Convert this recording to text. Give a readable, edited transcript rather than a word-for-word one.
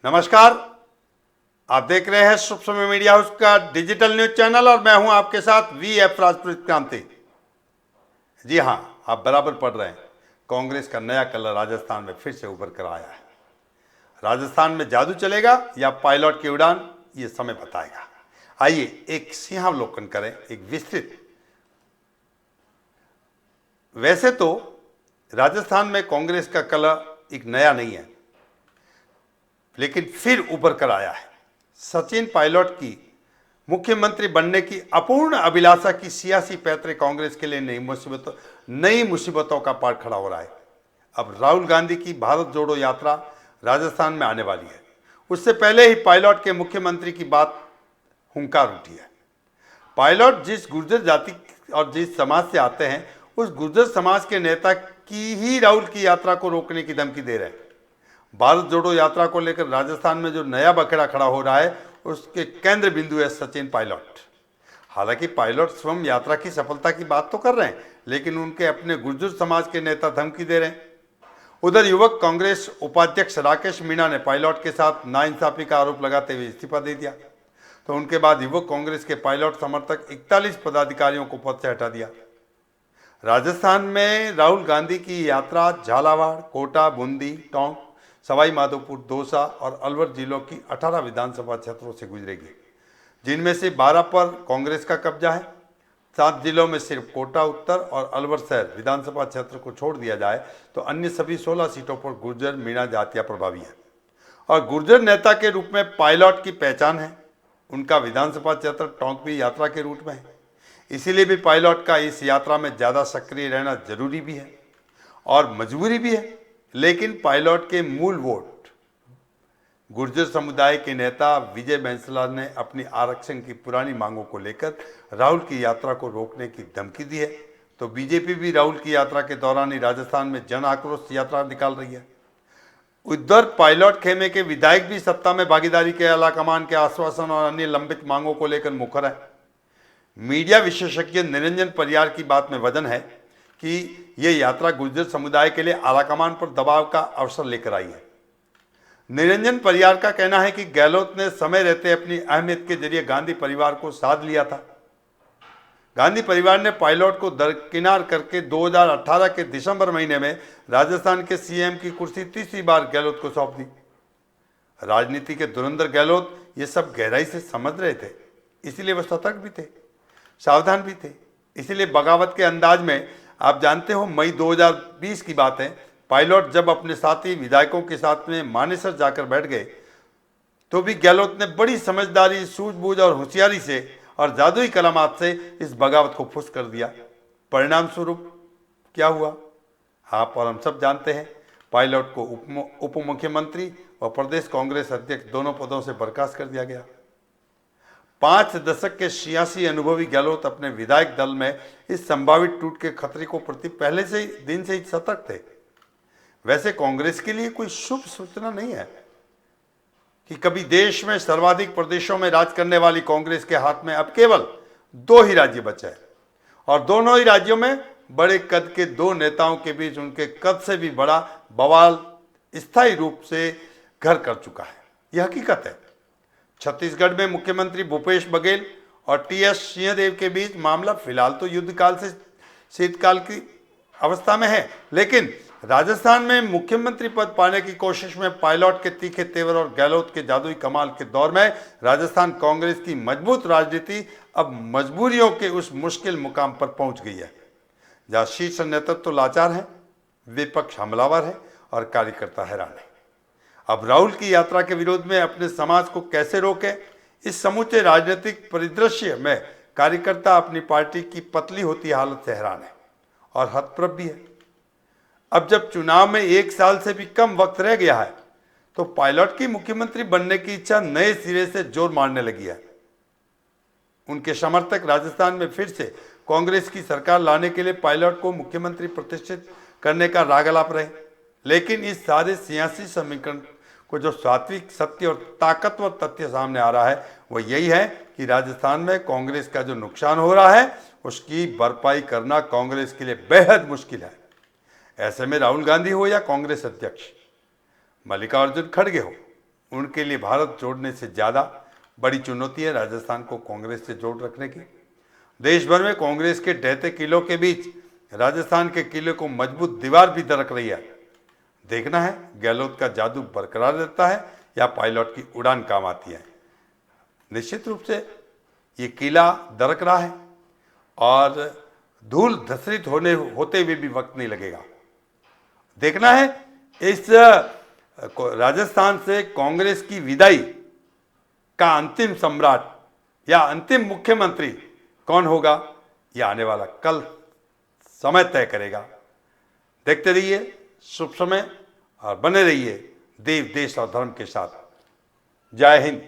नमस्कार, आप देख रहे हैं शुभ समय मीडिया हाउस का डिजिटल न्यूज चैनल और मैं हूं आपके साथ वीएफ राजपूत क्रांति। जी हां, आप बराबर पढ़ रहे हैं। कांग्रेस का नया कलर राजस्थान में फिर से उभर कर आया है। राजस्थान में जादू चलेगा या पायलट की उड़ान, ये समय बताएगा। आइए एक सिंहावलोकन करें, एक विस्तृत। वैसे तो राजस्थान में कांग्रेस का कलर एक नया नहीं है, लेकिन फिर उभर कर आया है। सचिन पायलट की मुख्यमंत्री बनने की अपूर्ण अभिलाषा की सियासी पैतरे कांग्रेस के लिए नई मुसीबतों का पार खड़ा हो रहा है। अब राहुल गांधी की भारत जोड़ो यात्रा राजस्थान में आने वाली है। उससे पहले ही पायलट के मुख्यमंत्री की बात हुंकार उठी है। पायलट जिस गुर्जर जाति और जिस समाज से आते हैं, उस गुर्जर समाज के नेता की ही राहुल की यात्रा को रोकने की धमकी दे रहे हैं। भारत जोड़ो यात्रा को लेकर राजस्थान में जो नया बखेड़ा खड़ा हो रहा है, उसके केंद्र बिंदु है सचिन पायलट। हालांकि पायलट स्वयं यात्रा की सफलता की बात तो कर रहे हैं, लेकिन उनके अपने गुर्जर समाज के नेता धमकी दे रहे हैं। उधर युवक कांग्रेस उपाध्यक्ष राकेश मीणा ने पायलट के साथ नाइंसाफी का आरोप लगाते हुए इस्तीफा दे दिया। तो उनके बाद युवक कांग्रेस के पायलट समर्थक 41 पदाधिकारियों को पद से हटा दिया। राजस्थान में राहुल गांधी की यात्रा झालावाड़, कोटा, बूंदी, टोंक, सवाई माधोपुर, दौसा और अलवर जिलों की 18 विधानसभा क्षेत्रों से गुजरेगी, जिनमें से 12 पर कांग्रेस का कब्जा है। 7 जिलों में सिर्फ कोटा उत्तर और अलवर शहर विधानसभा क्षेत्र को छोड़ दिया जाए तो अन्य सभी 16 सीटों पर गुर्जर मीणा जातियां प्रभावी है और गुर्जर नेता के रूप में पायलट की पहचान है। उनका विधानसभा क्षेत्र टोंक भी यात्रा के रूट में है, इसीलिए भी पायलट का इस यात्रा में ज़्यादा सक्रिय रहना जरूरी भी है और मजबूरी भी है। लेकिन पायलट के मूल वोट गुर्जर समुदाय के नेता विजय बैंसला ने अपनी आरक्षण की पुरानी मांगों को लेकर राहुल की यात्रा को रोकने की धमकी दी है। तो बीजेपी भी राहुल की यात्रा के दौरान ही राजस्थान में जन आक्रोश यात्रा निकाल रही है। उधर पायलट खेमे के विधायक भी सत्ता में भागीदारी के आलाकमान के आश्वासन और अन्य लंबित मांगों को लेकर मुखर है। मीडिया विशेषज्ञ निरंजन परियार की बात में वजन है कि यह यात्रा गुर्जर समुदाय के लिए आलाकमान पर दबाव का अवसर लेकर आई है। निरंजन परियार का कहना है कि गहलोत ने समय रहते अपनी अहमियत के जरिए गांधी परिवार को साध लिया था। गांधी परिवार ने पायलट को दरकिनार करके 2018 के दिसंबर महीने में राजस्थान के सीएम की कुर्सी तीसरी बार गहलोत को सौंप दी। राजनीति के धुरंधर गहलोत ये सब गहराई से समझ रहे थे, इसीलिए वह सतर्क भी थे, सावधान भी थे। इसीलिए बगावत के अंदाज में, आप जानते हो, मई 2020 की बात है, पायलट जब अपने साथी विधायकों के साथ में मानेसर जाकर बैठ गए तो भी गहलोत ने बड़ी समझदारी, सूझबूझ और होशियारी से और जादुई कलामात से इस बगावत को फुस कर दिया। परिणाम स्वरूप क्या हुआ आप और हम सब जानते हैं। पायलट को उप मुख्यमंत्री और प्रदेश कांग्रेस अध्यक्ष दोनों पदों से बर्खास्त कर दिया गया। 5 दशक के सियासी अनुभवी गहलोत अपने विधायक दल में इस संभावित टूट के खतरे को प्रति पहले से दिन से ही सतर्क थे। वैसे कांग्रेस के लिए कोई शुभ सूचना नहीं है कि कभी देश में सर्वाधिक प्रदेशों में राज करने वाली कांग्रेस के हाथ में अब केवल 2 ही राज्य बचे हैं और दोनों ही राज्यों में बड़े कद के 2 नेताओं के बीच उनके कद से भी बड़ा बवाल स्थायी रूप से घर कर चुका है। यह हकीकत है। छत्तीसगढ़ में मुख्यमंत्री भूपेश बघेल और टीएस सिंहदेव के बीच मामला फिलहाल तो युद्धकाल से शीतकाल की अवस्था में है, लेकिन राजस्थान में मुख्यमंत्री पद पाने की कोशिश में पायलट के तीखे तेवर और गहलोत के जादुई कमाल के दौर में राजस्थान कांग्रेस की मजबूत राजनीति अब मजबूरियों के उस मुश्किल मुकाम पर पहुंच गई है जहां शीर्ष नेतृत्व तो लाचार है, विपक्ष हमलावर है और कार्यकर्ता हैरान है। अब राहुल की यात्रा के विरोध में अपने समाज को कैसे रोके, इस समूचे राजनीतिक परिदृश्य में कार्यकर्ता अपनी पार्टी की पतली होती हालत से हैरान है और हतप्रभ भी है। अब जब चुनाव में 1 साल से भी कम वक्त रह गया है तो पायलट की मुख्यमंत्री बनने की इच्छा नए सिरे से जोर मारने लगी है। उनके समर्थक राजस्थान में फिर से कांग्रेस की सरकार लाने के लिए पायलट को मुख्यमंत्री प्रतिष्ठित करने का रागलाप रहे, लेकिन इस सारे सियासी समीकरण को जो सात्विक, सत्य और ताकतवर तथ्य सामने आ रहा है वो यही है कि राजस्थान में कांग्रेस का जो नुकसान हो रहा है उसकी भरपाई करना कांग्रेस के लिए बेहद मुश्किल है। ऐसे में राहुल गांधी हो या कांग्रेस अध्यक्ष मल्लिकार्जुन खड़गे हो उनके लिए भारत जोड़ने से ज़्यादा बड़ी चुनौती है राजस्थान को कांग्रेस से जोड़ रखने की। देश भर में कांग्रेस के ढहते किलों के बीच राजस्थान के किले को मजबूत दीवार भी दरक रही है। देखना है गहलोत का जादू बरकरार रहता है या पायलट की उड़ान काम आती है। निश्चित रूप से ये किला दरक रहा है और धूल धसरित होते हुए भी वक्त नहीं लगेगा। देखना है इस राजस्थान से कांग्रेस की विदाई का अंतिम सम्राट या अंतिम मुख्यमंत्री कौन होगा, यह आने वाला कल समय तय करेगा। देखते रहिए शुभ समय और बने रहिए देव, देश और धर्म के साथ। जय हिंद।